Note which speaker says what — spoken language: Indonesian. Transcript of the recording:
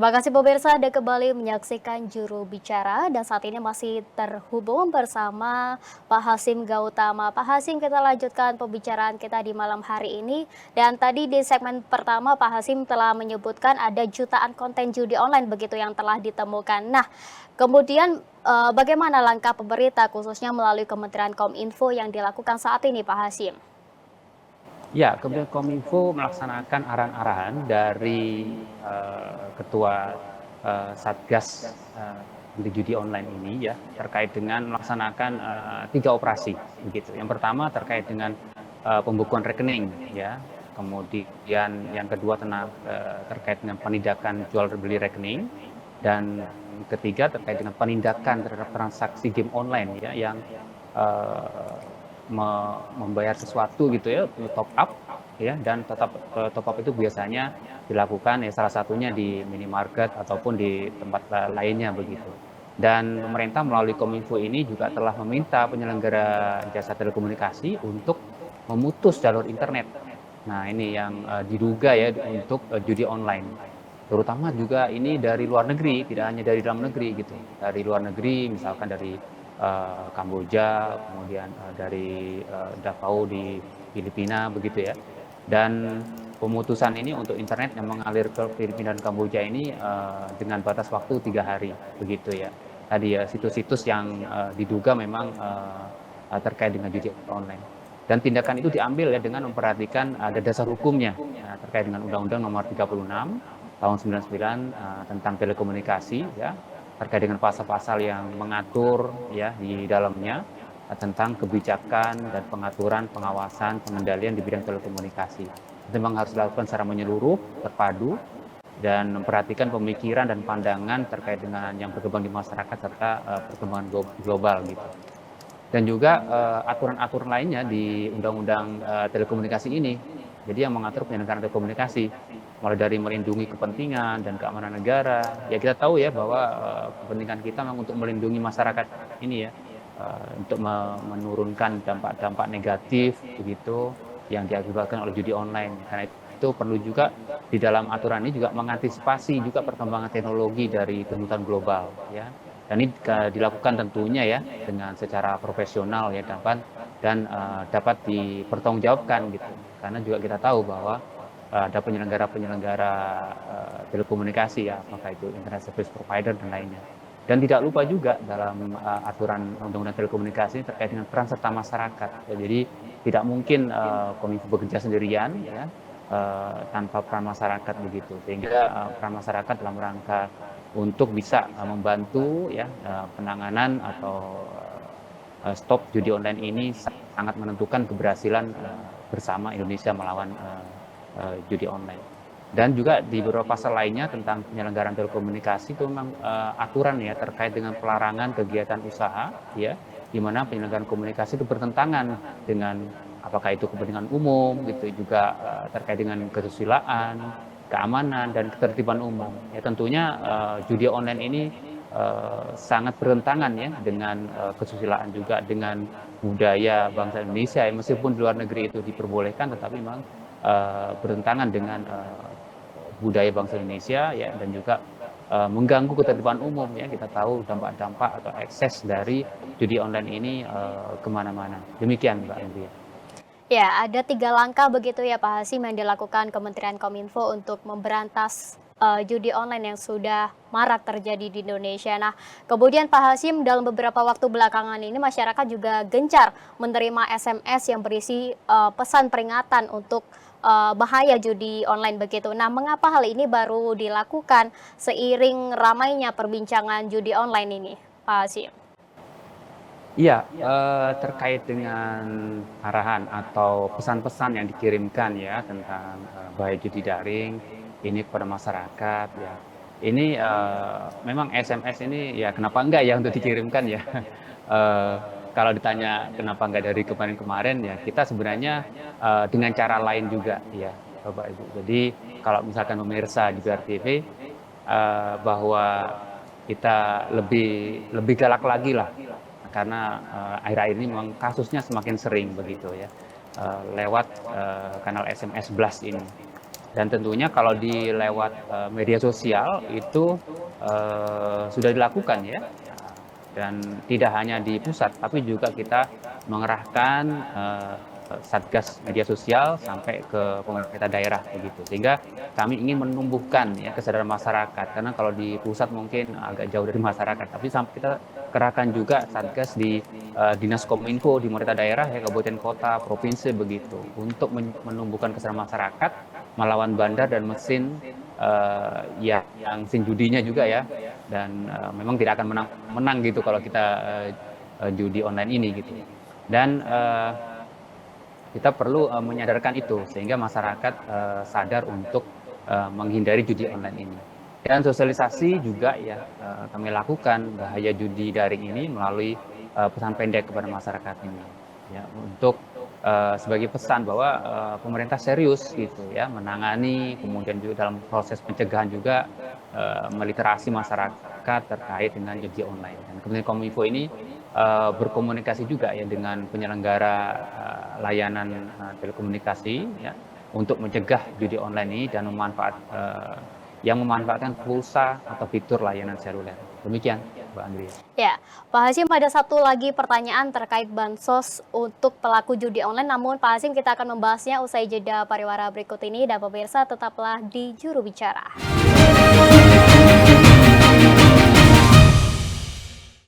Speaker 1: Terima kasih pemirsa Anda kembali menyaksikan Juru Bicara dan saat ini masih terhubung bersama Pak Hasim Gautama. Pak Hasim, kita lanjutkan pembicaraan kita di malam hari ini. Dan tadi di segmen pertama Pak Hasim telah menyebutkan ada jutaan konten judi online begitu yang telah ditemukan. Nah, kemudian bagaimana langkah pemerintah khususnya melalui Kementerian Kominfo yang dilakukan saat ini Pak Hasim?
Speaker 2: Ya, Kementerian Kominfo melaksanakan arahan-arahan dari Ketua Satgas anti judi online ini ya terkait dengan melaksanakan 3 operasi begitu. Yang pertama terkait dengan pembukuan rekening ya, kemudian yang kedua terkait dengan penindakan jual beli rekening, dan ketiga terkait dengan penindakan terhadap transaksi game online ya yang membayar sesuatu gitu ya, top up ya, dan top up itu biasanya dilakukan ya salah satunya di minimarket ataupun di tempat lainnya begitu. Dan pemerintah melalui Kominfo ini juga telah meminta penyelenggara jasa telekomunikasi untuk memutus jalur internet. Nah, ini yang diduga ya untuk judi online. Terutama juga ini dari luar negeri, tidak hanya dari dalam negeri gitu. Dari luar negeri, misalkan dari Kamboja, kemudian dari Davao di Filipina begitu ya. Dan pemutusan ini untuk internet yang mengalir ke Filipina dan Kamboja ini dengan batas waktu 3 hari begitu ya. Tadi ya situs-situs yang diduga memang terkait dengan judi online. Dan tindakan itu diambil ya dengan memperhatikan ada dasar hukumnya terkait dengan Undang-Undang Nomor 36 tahun 99 tentang telekomunikasi ya, terkait dengan pasal-pasal yang mengatur ya di dalamnya tentang kebijakan dan pengaturan, pengawasan, pengendalian di bidang telekomunikasi. Itu memang harus dilakukan secara menyeluruh, terpadu, dan memperhatikan pemikiran dan pandangan terkait dengan yang berkembang di masyarakat serta perkembangan global gitu. Dan juga aturan-aturan lainnya di Undang-Undang Telekomunikasi ini. Jadi yang mengatur penyelenggaraan telekomunikasi, mulai dari melindungi kepentingan dan keamanan negara. Ya kita tahu ya bahwa kepentingan kita memang untuk melindungi masyarakat ini ya, untuk menurunkan dampak-dampak negatif begitu yang diakibatkan oleh judi online. Karena itu perlu juga di dalam aturan ini juga mengantisipasi juga perkembangan teknologi dari tuntutan global ya. Dan ini dilakukan tentunya ya dengan secara profesional ya dapat dipertanggungjawabkan gitu. Karena juga kita tahu bahwa ada penyelenggara telekomunikasi ya, apakah itu internet service provider dan lainnya. Dan tidak lupa juga dalam aturan Undang-Undang Telekomunikasi terkait dengan peran serta masyarakat. Ya, jadi tidak mungkin Kominfo bekerja sendirian ya tanpa peran masyarakat begitu. Sehingga peran masyarakat dalam rangka untuk bisa membantu ya penanganan atau stop judi online ini sangat menentukan keberhasilan bersama Indonesia melawan judi online. Dan juga di beberapa pasal lainnya tentang penyelenggaraan telekomunikasi itu memang aturan ya terkait dengan pelarangan kegiatan usaha ya, di mana penyelenggaraan komunikasi itu bertentangan dengan apakah itu kepentingan umum gitu, juga terkait dengan kesusilaan, keamanan dan ketertiban umum. Ya tentunya judi online ini sangat bertentangan ya dengan kesusilaan, juga dengan budaya bangsa Indonesia ya, meskipun di luar negeri itu diperbolehkan tetapi memang bertentangan dengan budaya bangsa Indonesia ya, dan juga mengganggu ketertiban umum ya. Kita tahu dampak-dampak atau ekses dari judi online ini kemana-mana. Demikian Mbak Andrea.
Speaker 1: Ya, ada 3 langkah begitu ya Pak Hasim yang dilakukan Kementerian Kominfo untuk memberantas judi online yang sudah marak terjadi di Indonesia. Nah, kemudian Pak Hasim dalam beberapa waktu belakangan ini masyarakat juga gencar menerima SMS yang berisi pesan peringatan untuk bahaya judi online begitu. Nah, mengapa hal ini baru dilakukan seiring ramainya perbincangan judi online ini, Pak Hasim?
Speaker 2: Iya, terkait dengan arahan atau pesan-pesan yang dikirimkan ya tentang bahaya judi daring ini kepada masyarakat ya. Ini memang SMS ini ya kenapa enggak ya untuk dikirimkan ya. Kalau ditanya kenapa enggak dari kemarin-kemarin ya, kita sebenarnya dengan cara lain juga ya Bapak Ibu. Jadi kalau misalkan pemirsa di BRTV bahwa kita lebih galak lagi lah, karena akhir-akhir ini memang kasusnya semakin sering begitu ya, lewat kanal SMS blast ini. Dan tentunya kalau lewat media sosial itu sudah dilakukan ya, dan tidak hanya di pusat, tapi juga kita mengerahkan satgas media sosial sampai ke pemerintah daerah begitu. Sehingga kami ingin menumbuhkan ya kesadaran masyarakat, karena kalau di pusat mungkin agak jauh dari masyarakat, tapi sampai kita kerahkan juga satgas di Dinas Kominfo di pemerintah daerah ya, kabupaten kota, provinsi begitu, untuk menumbuhkan kesadaran masyarakat melawan bandar dan mesin yang mesin judinya juga ya, dan memang tidak akan menang gitu kalau kita judi online ini gitu. Dan kita perlu menyadarkan itu sehingga masyarakat sadar untuk menghindari judi online ini. Dan sosialisasi juga ya kami lakukan bahaya judi daring ini melalui pesan pendek kepada masyarakat ini ya, untuk sebagai pesan bahwa pemerintah serius gitu ya menangani, kemudian juga dalam proses pencegahan juga meliterasi masyarakat terkait dengan judi online. Dan Kementerian Kominfo ini berkomunikasi juga ya dengan penyelenggara layanan telekomunikasi ya, untuk mencegah judi online ini dan yang memanfaatkan pulsa atau fitur layanan seluler. Demikian, Mbak Andrea.
Speaker 1: Ya, Pak Hasyim, ada satu lagi pertanyaan terkait bansos untuk pelaku judi online. Namun Pak Hasyim, kita akan membahasnya usai jeda pariwara berikut ini, dan pemirsa tetaplah di Juru Bicara.